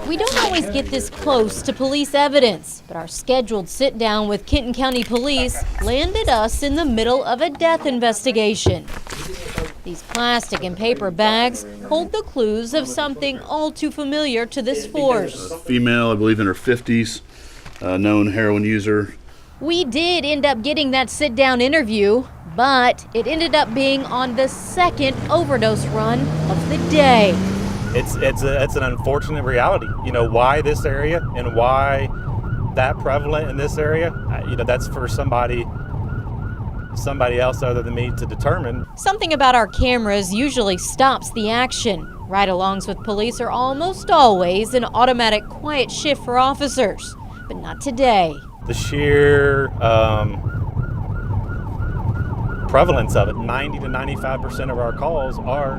We don't always get this close to police evidence, but our scheduled sit-down with Kenton County Police landed us in the middle of a death investigation. These plastic and paper bags hold the clues of something all too familiar to this force. A female, I believe in her 50s, known heroin user. We did end up getting that sit-down interview, but it ended up being on the second overdose run of the day. It's an unfortunate reality. Why this area and why that prevalent in this area, that's for somebody else other than me to determine. Something about our cameras usually stops the action. Ride-alongs with police are almost always an automatic quiet shift for officers, but not today. The sheer prevalence of it, 90 to 95% of our calls are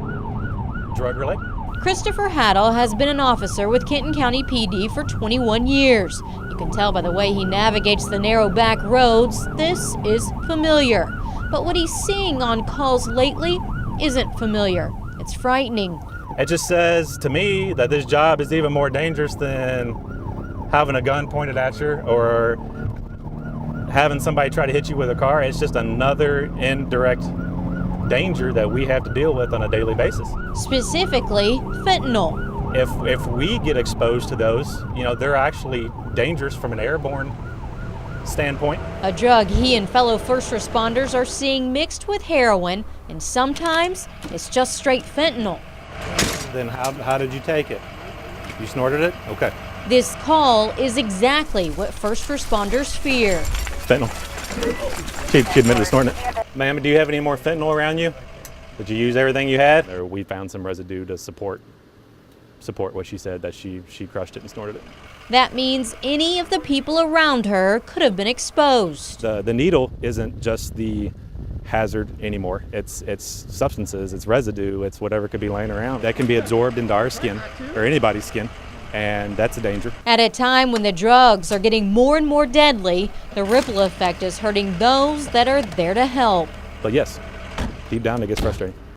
drug-related. Christopher Haddle has been an officer with Kenton County PD for 21 years. You can tell by the way he navigates the narrow back roads, this is familiar. But what he's seeing on calls lately isn't familiar. It's frightening. It just says to me that this job is even more dangerous than having a gun pointed at you or having somebody try to hit you with a car. It's just another indirect danger that we have to deal with on a daily basis. Specifically, fentanyl. If we get exposed to those, they're actually dangerous from an airborne standpoint. A drug he and fellow first responders are seeing mixed with heroin, and sometimes it's just straight fentanyl. Then how did you take it? You snorted it? Okay. This call is exactly what first responders fear. Fentanyl. She admitted to snorting it. Ma'am, do you have any more fentanyl around you? Did you use everything you had? Or we found some residue to support what she said, that she crushed it and snorted it. That means any of the people around her could have been exposed. The needle isn't just the hazard anymore. It's substances, it's residue, it's whatever could be laying around. That can be absorbed into our skin or anybody's skin. And that's a danger. At a time when the drugs are getting more and more deadly, the ripple effect is hurting those that are there to help. But yes, deep down it gets frustrating.